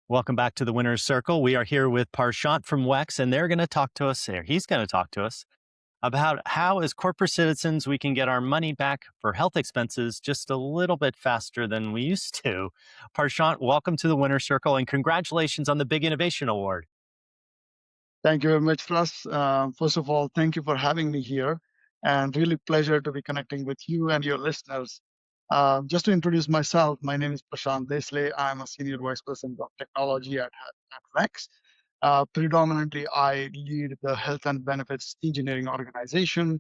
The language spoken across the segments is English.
Welcome back to the Winner's Circle. We are here with Prashant from WEX, and they're going to talk to us, or he's going to talk to us about how, as corporate citizens, we can get our money back for health expenses just a little bit faster than we used to. Prashant, welcome to the Winner's Circle, and congratulations on the big innovation award. Thank you very much, Russ. First of all, thank you for having me here, and really pleasure to be connecting with you and your listeners. Just to introduce myself, my name is Prashant Desale. I'm a Senior Vice President of Technology at WEX. Predominantly, I lead the Health and Benefits Engineering organization.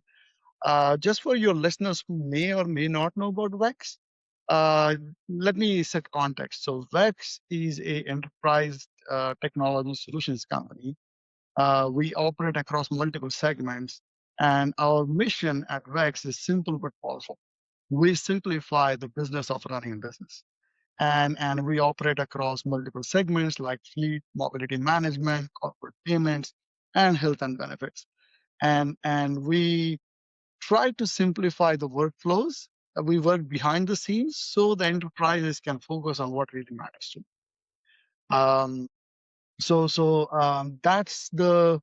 Just for your listeners who may or may not know about WEX, let me set context. So WEX is a enterprise technology solutions company. We operate across multiple segments, and our mission at WEX is simple but powerful. We simplify the business of running a business. And we operate across multiple segments like fleet, mobility management, corporate payments, and health and benefits. And we try to simplify the workflows. We work behind the scenes so the enterprises can focus on what really matters to them. So that's the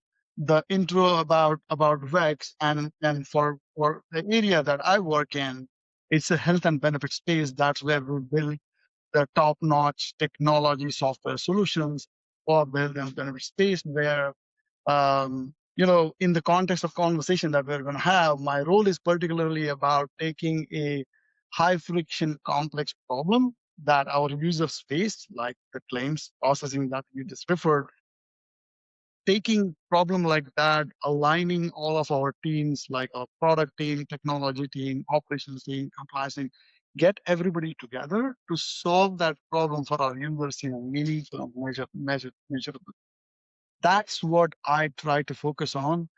intro about WEX, and for the area that I work in, it's a health and benefit space. That's where we build the top-notch technology software solutions for the health and benefit space. Where in the context of conversation that we're going to have, my role is particularly about taking a high friction, complex problem that our users face, like the claims processing that you just referred, taking problem like that, aligning all of our teams, like our product team, technology team, operations team, compliance team, get everybody together to solve that problem for our users in a meaningful and measurable. That's what I try to focus on.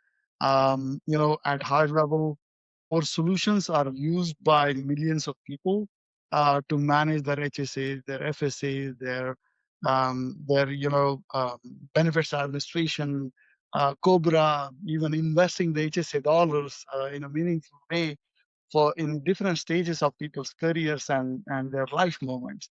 At high level, our solutions are used by millions of people to manage their HSAs, their FSAs, their benefits administration, COBRA, even investing the HSA dollars in a meaningful way for in different stages of people's careers and their life moments.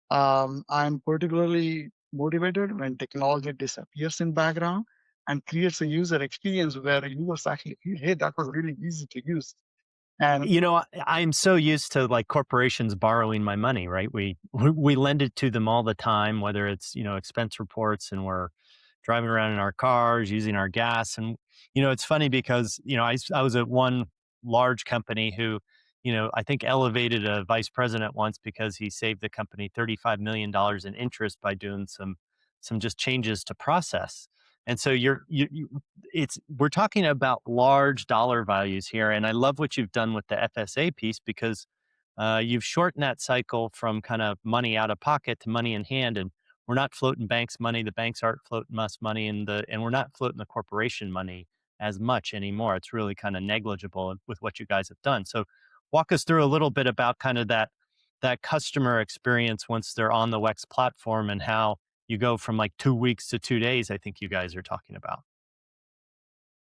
I'm particularly motivated when technology disappears in background and creates a user experience where users actually feel, hey, that was really easy to use. And I'm so used to like corporations borrowing my money, right? We lend it to them all the time, whether it's expense reports, and we're driving around in our cars using our gas. And it's funny because I was at one large company who I think elevated a vice president once because he saved the company $35 million in interest by doing some just changes to process. And so we're talking about large dollar values here, and I love what you've done with the FSA piece because you've shortened that cycle from kind of money out of pocket to money in hand, and we're not floating banks money. The banks aren't floating us money, and we're not floating the corporation money as much anymore. It's really kind of negligible with what you guys have done. So, walk us through a little bit about kind of that customer experience once they're on the WEX platform, and how you go from like 2 weeks to 2 days. I think you guys are talking about.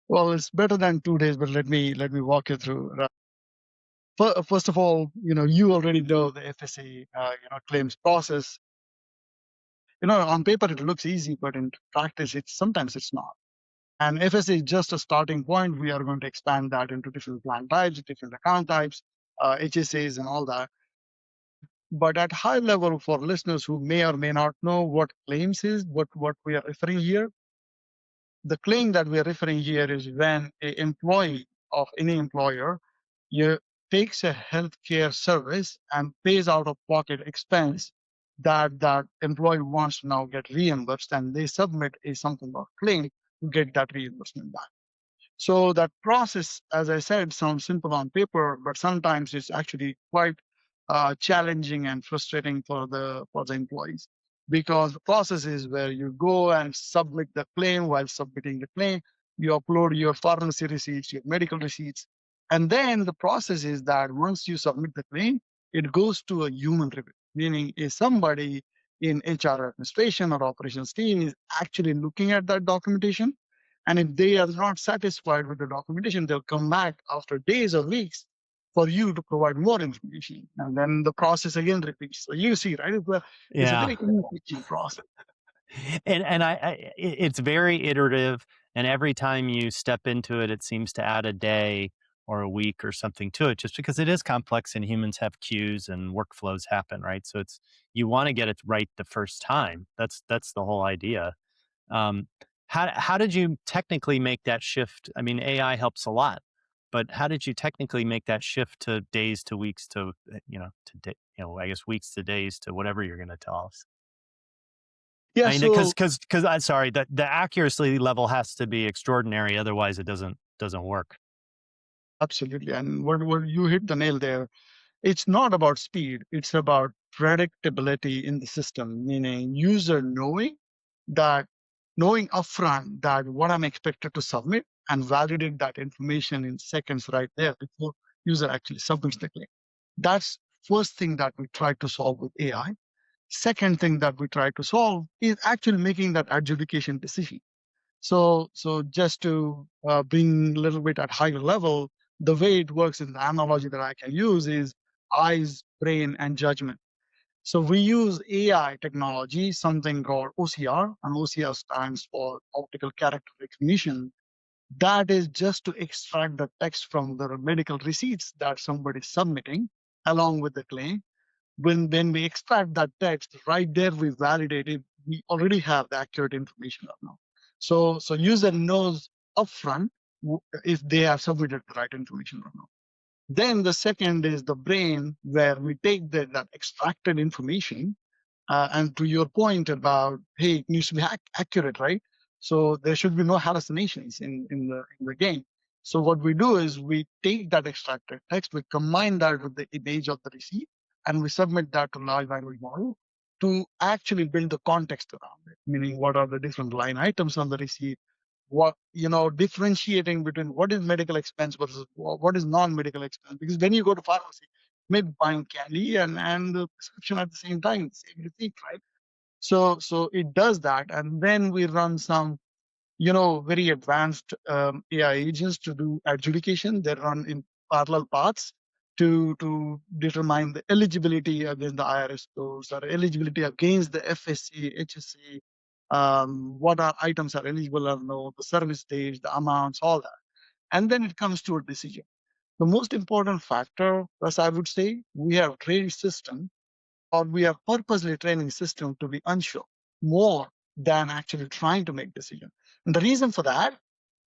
well, it's better than 2 days, but let me walk you through. First of all, you already know the FSA claims process. On paper it looks easy, but in practice sometimes it's not. And FSA is just a starting point. We are going to expand that into different plan types, different account types, HSAs, and all that. But at high level, for listeners who may or may not know what claims is, what we are referring here, the claim that we are referring here is when an employee of any employer takes a healthcare service and pays out of pocket expense that employee wants to now get reimbursed, and they submit a something called claim to get that reimbursement back. So that process, as I said, sounds simple on paper, but sometimes it's actually quite challenging and frustrating for the employees, because the process is where you go and submit the claim. While submitting the claim, you upload your pharmacy receipts, your medical receipts, and then the process is that once you submit the claim, it goes to a human review, meaning is somebody in HR administration or operations team is actually looking at that documentation. And if they are not satisfied with the documentation, they'll come back after days or weeks for you to provide more information. And then the process again repeats. So you see, right? It's a Yeah. very confusing process. It's very iterative, and every time you step into it, it seems to add a day or a week or something to it, just because it is complex and humans have queues and workflows happen, right? So it's you want to get it right the first time. That's the whole idea. Um, how did you technically make that shift? I mean, AI helps a lot, but how did you technically make that shift to days to weeks to I guess weeks to days to whatever you're going to tell us? Yeah, I mean, so because I'm sorry, the accuracy level has to be extraordinary, otherwise it doesn't work. absolutely. And what you hit the nail there. It's not about speed, it's about predictability in the system, meaning user that knowing upfront that what I'm expected to submit and validate that information in seconds right there before user actually submits the claim. That's first thing that we try to solve with AI. Second thing that we try to solve is actually making that adjudication decision. So just to bring a little bit at higher level, the way it works in the analogy that I can use is eyes, brain, and judgment. So we use AI technology, something called OCR, and OCR stands for optical character recognition. That is just to extract the text from the medical receipts that somebody is submitting along with the claim. When we extract that text, right there we validate it. We already have the accurate information right now. So user knows upfront if they have submitted the right information or not. Then the second is the brain, where we take that extracted information and to your point about, hey, it needs to be accurate, right? So there should be no hallucinations in the game. So what we do is we take that extracted text, we combine that with the image of the receipt, and we submit that to large language model to actually build the context around it, meaning what are the different line items on the receipt, what differentiating between what is medical expense versus what is non-medical expense. Because when you go to pharmacy, maybe buying candy and the prescription at the same time, same receipt, right? So it does that, and then we run some very advanced AI agents to do adjudication. They run in parallel paths to determine the eligibility against the IRS scores or eligibility against the FSA, HSA, what are items are eligible or no, the service stage, the amounts, all that. And then it comes to a decision. The most important factor, as I would say, we have trained system or we are purposely training system to be unsure more than actually trying to make decision. And the reason for that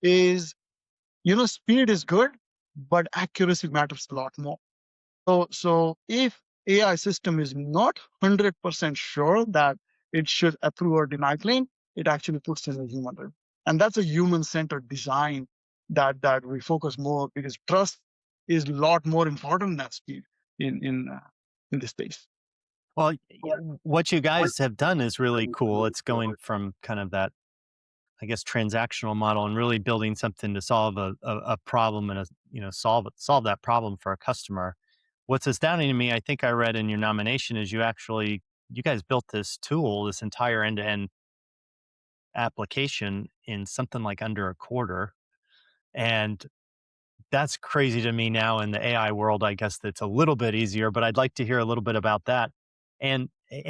is, speed is good, but accuracy matters a lot more. So if AI system is not 100% sure that it should approve or deny claim, it actually puts in a human review. And that's a human-centered design that we focus more, because trust is a lot more important than speed in this space. Well, what you guys have done is really cool. It's going from kind of that, I guess, transactional model and really building something to solve a problem and solve that problem for a customer. What's astounding to me, I think I read in your nomination, is you guys built this tool, this entire end to end application in something like under a quarter, and that's crazy to me now in the AI world. I guess that's a little bit easier, but I'd like to hear a little bit about that. And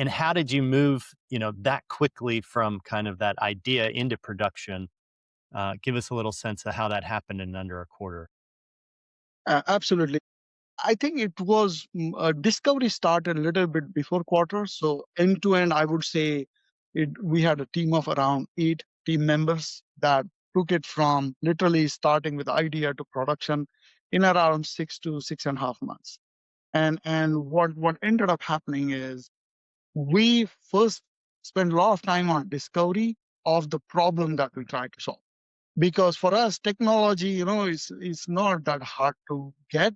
how did you move, that quickly from kind of that idea into production? Give us a little sense of how that happened in under a quarter. Absolutely. I think it was discovery started a little bit before quarter. So end to end, I would say we had a team of around 8 team members that took it from literally starting with idea to production in around 6 to 6.5 months. And what ended up happening is we first spent a lot of time on discovery of the problem that we tried to solve. Because for us, technology, is not that hard to get,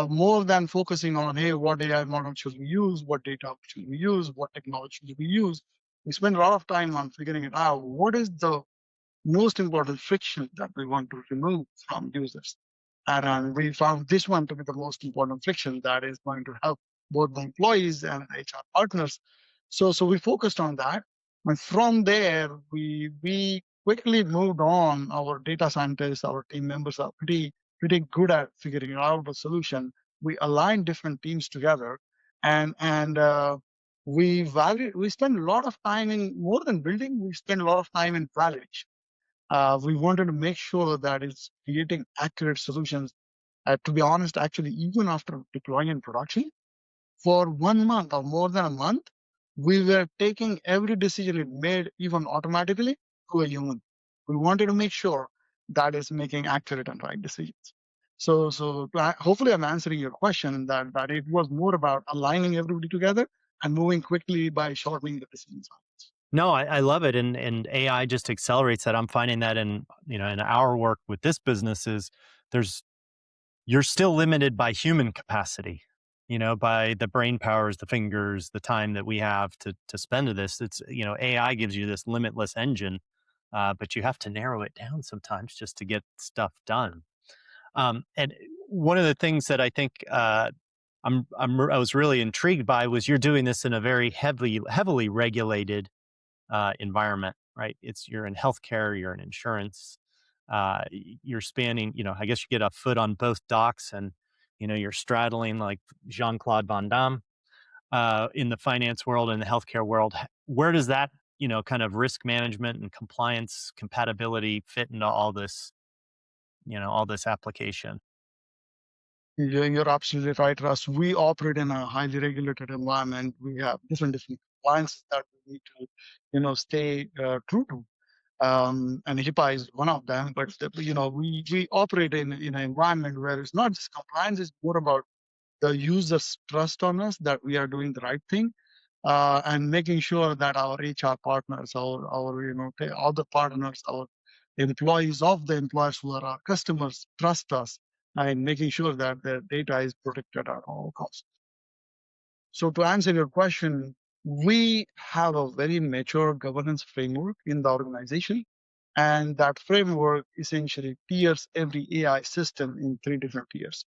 more than focusing on, hey, what AI model should we use, what data should we use, what technology should we use. We spend a lot of time on figuring it out. What is the most important friction that we want to remove from users? And we found this one to be the most important friction that is going to help both the employees and HR partners. So we focused on that. And from there, we quickly moved on. Our data scientists, our team members are pretty good at figuring out a solution. We aligned different teams together, and We spend a lot of time in more than building. We spend a lot of time in validation. We wanted to make sure that it's creating accurate solutions. To be honest, actually, even after deploying in production, for 1 month or more than a month, we were taking every decision it made, even automatically, to a human. We wanted to make sure that it's making accurate and right decisions. So hopefully I'm answering your question that it was more about aligning everybody together and moving quickly by shortening the decision cycles. No, I love it, and AI just accelerates that. I'm finding that in our work with this business is there's you're still limited by human capacity, by the brain powers, the fingers, the time that we have to spend to this. It's AI gives you this limitless engine, but you have to narrow it down sometimes just to get stuff done. And one of the things that I think I was really intrigued by was you're doing this in a very heavily regulated environment, right? You're in healthcare, you're in insurance, you're spanning, I guess you get a foot on both docks, and you're straddling like Jean-Claude Van Damme in the finance world and the healthcare world. Where does that kind of risk management and compliance compatibility fit into all this application? You're absolutely right, Russ. We operate in a highly regulated environment. We have different compliances that we need to, stay true to. And HIPAA is one of them. But we operate in an environment where it's not just compliance; it's more about the user's trust on us that we are doing the right thing, and making sure that our HR partners, our other partners, our employees of the employers who are our customers trust us, and making sure that their data is protected at all costs. So to answer your question, we have a very mature governance framework in the organization, and that framework essentially tiers every AI system in 3 different tiers.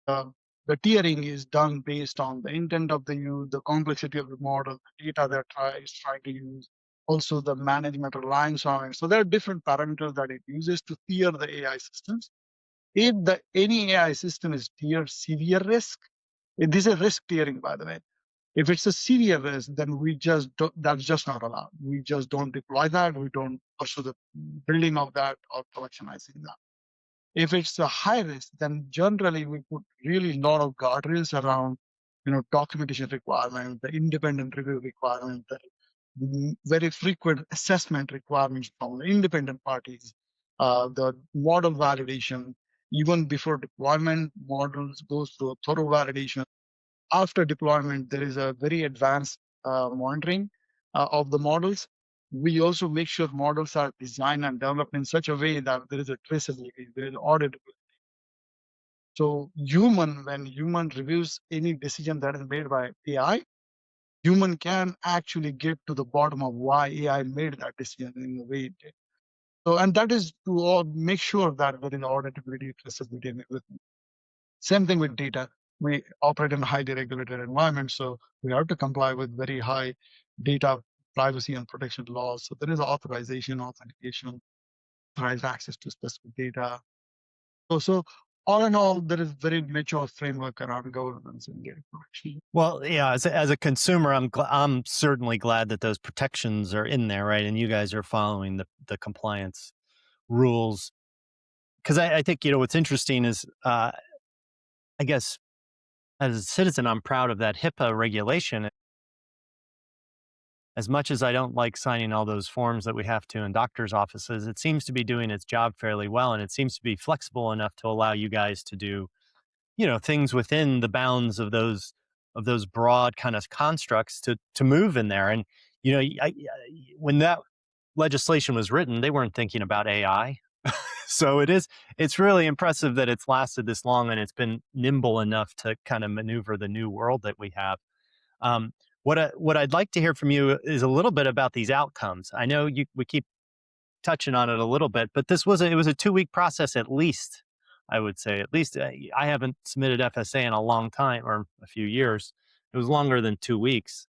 Uh, the tiering is done based on the intent of the use, the complexity of the model, the data that is trying to use, also the management reliance on it. So there are different parameters that it uses to tier the AI systems. If any AI system is tiered severe risk, this is risk tiering, by the way. If it's a severe risk, then that's just not allowed. We just don't deploy that. We don't pursue the building of that or productionizing that. If it's a high risk, then generally we put really lot of guardrails around, documentation requirement, the independent review requirement, the very frequent assessment requirements from the independent parties, the model validation. Even before deployment, models goes through a thorough validation. After deployment, there is a very advanced monitoring of the models. We also make sure models are designed and developed in such a way that there is a traceability, there is auditability. So when human reviews any decision that is made by AI, human can actually get to the bottom of why AI made that decision in the way it did. So, and that is to make sure that there is auditability, traceability, and everything. Same thing with data. We operate in a highly regulated environment, so we have to comply with very high data privacy and protection laws. So there is authorization, authentication, authorized access to specific data. So all in all, there is very mature framework around governance and data protection. Well, yeah, as a consumer, I'm certainly glad that those protections are in there, right? And you guys are following the compliance rules. Because I think what's interesting is, I guess as a citizen, I'm proud of that HIPAA regulation. As much as I don't like signing all those forms that we have to in doctors' offices, it seems to be doing its job fairly well, and it seems to be flexible enough to allow you guys to do things within the bounds of those broad kind of constructs to move in there. And when that legislation was written, they weren't thinking about AI. So it's really impressive that it's lasted this long and it's been nimble enough to kind of maneuver the new world that we have. um, what I'd like to hear from you is a little bit about these outcomes. I know we keep touching on it a little bit, but it was a 2-week process at least. I would say at least. I haven't submitted FSA in a long time, or a few years. It was longer than 2 weeks.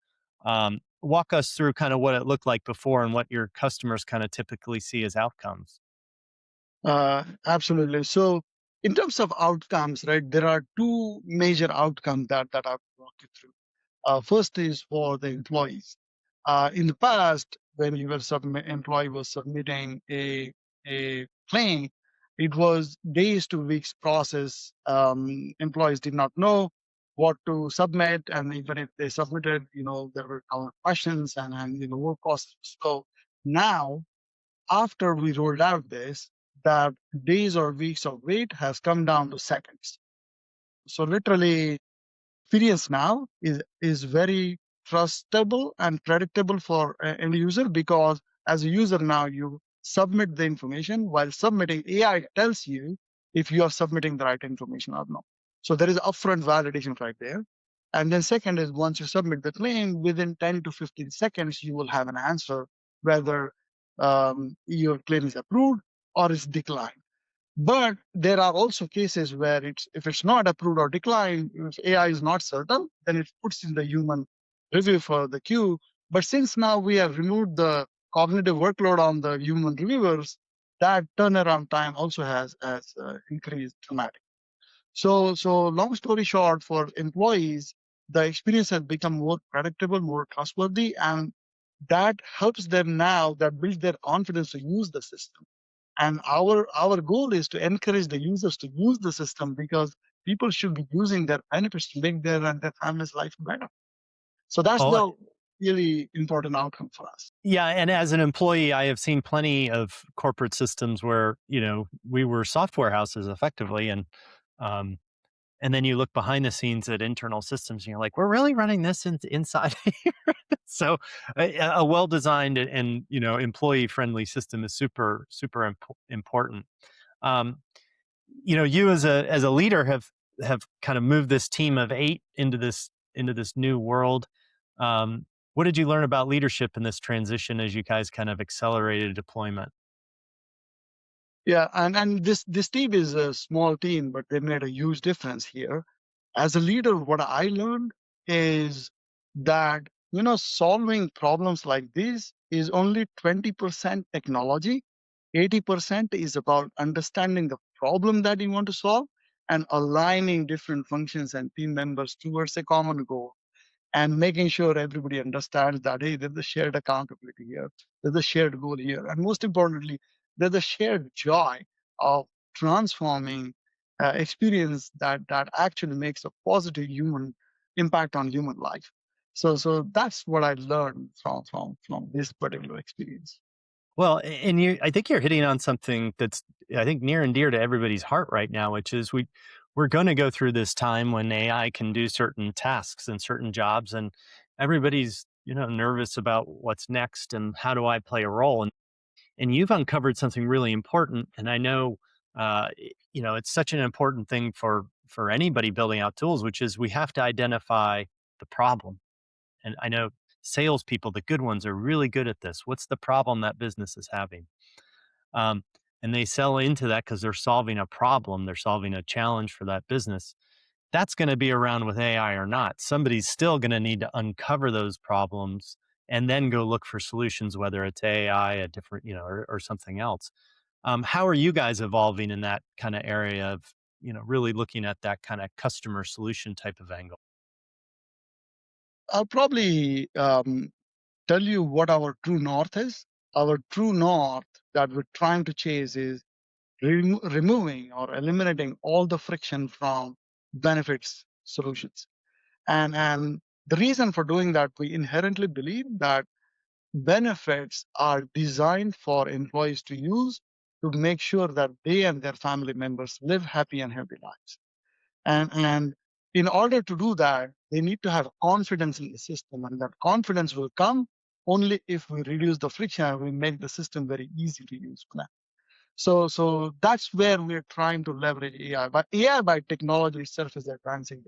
Walk us through kind of what it looked like before and what your customers kind of typically see as outcomes. Absolutely. So in terms of outcomes, right, there are two major outcomes that I'll walk you through. First is for the employees. In the past, when employee was submitting a claim, it was days to weeks process. Employees did not know what to submit, and even if they submitted, there were counter questions and work process. So now, after we rolled out this, that days or weeks of wait has come down to seconds. So literally, experience now is very trustable and predictable for an user, because as a user now you submit the information. While submitting, AI tells you if you are submitting the right information or not. So there is upfront validation right there. And then second is, once you submit the claim, within 10 to 15 seconds you will have an answer whether your claim is approved or is declined. But there are also cases where if it's not approved or declined, if AI is not certain, then it puts in the human review for the queue. But since now we have removed the cognitive workload on the human reviewers, that turnaround time also has increased dramatically. So long story short, for employees, the experience has become more predictable, more trustworthy, and that helps them now, that builds their confidence to use the system. And our goal is to encourage the users to use the system, because people should be using their benefits to make their and their family's life better. So that's Oh, the really important outcome for us. yeah, and as an employee, I have seen plenty of corporate systems where we were software houses effectively, um, and then you look behind the scenes at internal systems, and you're like, we're really running this inside here. So a well-designed and employee-friendly system is super important. Um, you as a leader have kind of moved this team of 8 into this new world. Um, what did you learn about leadership in this transition as you guys kind of accelerated deployment? Yeah, and this team is a small team, but they made a huge difference here. As a leader, what I learned is that solving problems like this is only 20% technology. 80% is about understanding the problem that you want to solve and aligning different functions and team members towards a common goal, and making sure everybody understands that, hey, there's a shared accountability here, there's a shared goal here, and most importantly, there's a shared joy of transforming experience that actually makes a positive human impact on human life. So that's what I learned from this particular experience. Well, and I think you're hitting on something that's, I think, near and dear to everybody's heart right now, which is we're going to go through this time when AI can do certain tasks and certain jobs, and everybody's nervous about what's next and how do I play a role. And you've uncovered something really important, and I know it's such an important thing for anybody building out tools, which is we have to identify the problem. And I know salespeople, the good ones, are really good at this. What's the problem that business is having? Um, and they sell into that because they're solving a problem, they're solving a challenge for that business. That's going to be around with AI or not. Somebody's still going to need to uncover those problems and then go look for solutions, whether it's AI, a different, or something else. How are you guys evolving in that kind of area of, really looking at that kind of customer solution type of angle? I'll probably tell you what our true north is. Our true north that we're trying to chase is removing or eliminating all the friction from benefits solutions. And the reason for doing that, we inherently believe that benefits are designed for employees to use to make sure that they and their family members live happy and healthy lives. And in order to do that, they need to have confidence in the system, and that confidence will come only if we reduce the friction and we make the system very easy to use for them. So that's where we're trying to leverage AI. But AI by technology itself is advancing.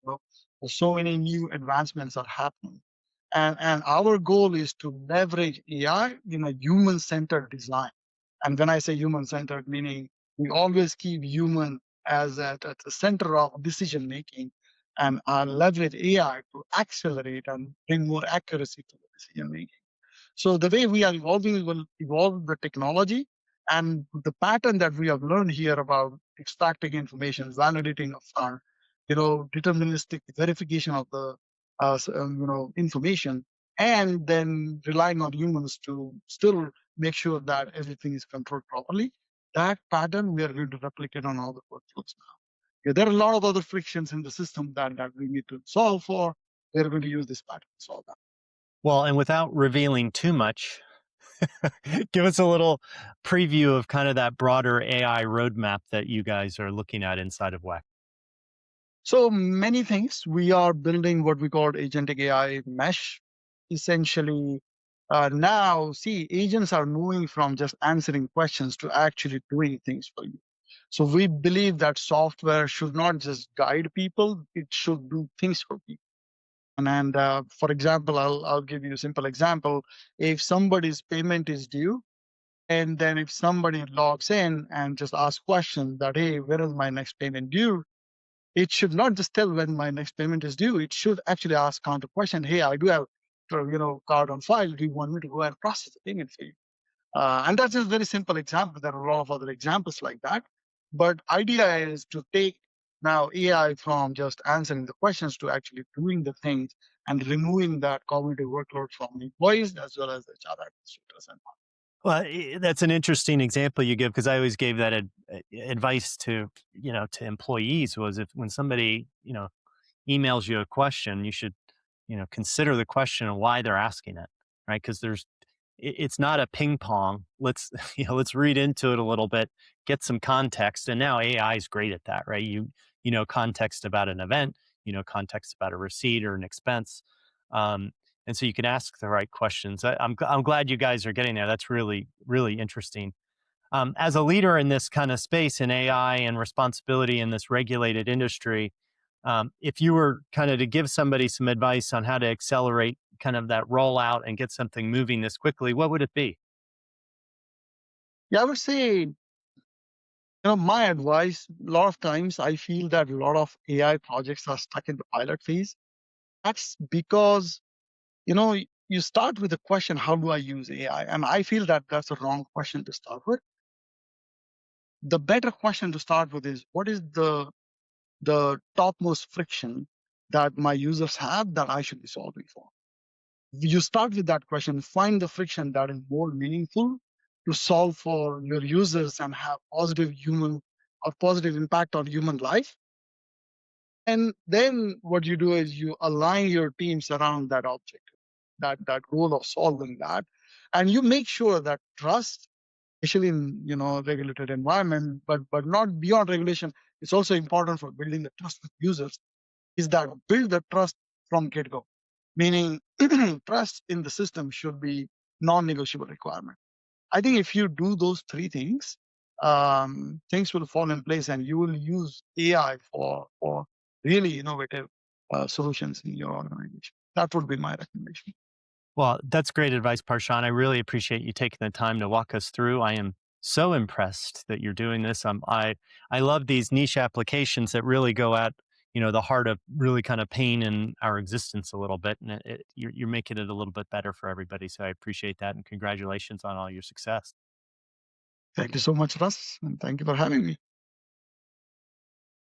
Know, so many new advancements are happening. And our goal is to leverage AI in a human-centered design. And when I say human-centered, meaning we always keep human as at the center of decision making, and leverage AI to accelerate and bring more accuracy to the decision making. So the way we are evolving will evolve the technology, and the pattern that we have learned here about extracting information, validating of our, deterministic verification of the information, and then relying on humans to still make sure that everything is controlled properly. That pattern we are going to replicate on all the workflows now. Yeah, there are a lot of other frictions in the system that we need to solve for. We're going to use this pattern to solve that. Well, and without revealing too much, give us a little preview of kind of that broader AI roadmap that you guys are looking at inside of WEX. So many things. We are building what we call agentic AI mesh. Essentially, now, see, agents are moving from just answering questions to actually doing things for you. So we believe that software should not just guide people; it should do things for people. And for example, I'll give you a simple example. If somebody's payment is due, and then if somebody logs in and just asks questions that, hey, when is my next payment due? It should not just tell when my next payment is due. It should actually ask counter question. Hey, I do have, card on file. Do you want me to go and process the payment for you? And that's just a very simple example. There are a lot of other examples like that. But idea is to take now AI from just answering the questions to actually doing the things and removing that cognitive workload from employees as well as HR administrators. Well, that's an interesting example you give, because I always gave that advice to, to employees, was if when somebody, emails you a question, you should, consider the question and why they're asking it, right? Because it's not a ping pong. Let's, let's read into it a little bit, get some context. And now AI is great at that, right? You know, context about an event, context about a receipt or an expense. And so you can ask the right questions. I'm glad you guys are getting there. That's really, really interesting. As a leader in this kind of space in AI and responsibility in this regulated industry, if you were kind of to give somebody some advice on how to accelerate kind of that rollout and get something moving this quickly, what would it be? Yeah, I would say, my advice, a lot of times I feel that a lot of AI projects are stuck in the pilot phase. That's because, you start with the question, how do I use AI? And I feel that that's a wrong question to start with. The better question to start with is, what is the topmost friction that my users have that I should be solving for? You start with that question, find the friction that is more meaningful to solve for your users and have positive human or positive impact on human life. And then what you do is you align your teams around that objective, that goal of solving that. And you make sure that trust, especially in regulated environment, but not beyond regulation, it's also important for building the trust with users, is that build the trust from get-go. Meaning trust in the system should be non-negotiable requirement. I think if you do those three things, things will fall in place, and you will use AI for really innovative solutions in your organization. That would be my recommendation. Well, that's great advice, Prashant. I really appreciate you taking the time to walk us through. I am so impressed that you're doing this. I love these niche applications that really go at the heart of really kind of pain in our existence a little bit, and you're making it a little bit better for everybody. So I appreciate that, and congratulations on all your success. Thank you so much, Russ, and thank you for having me.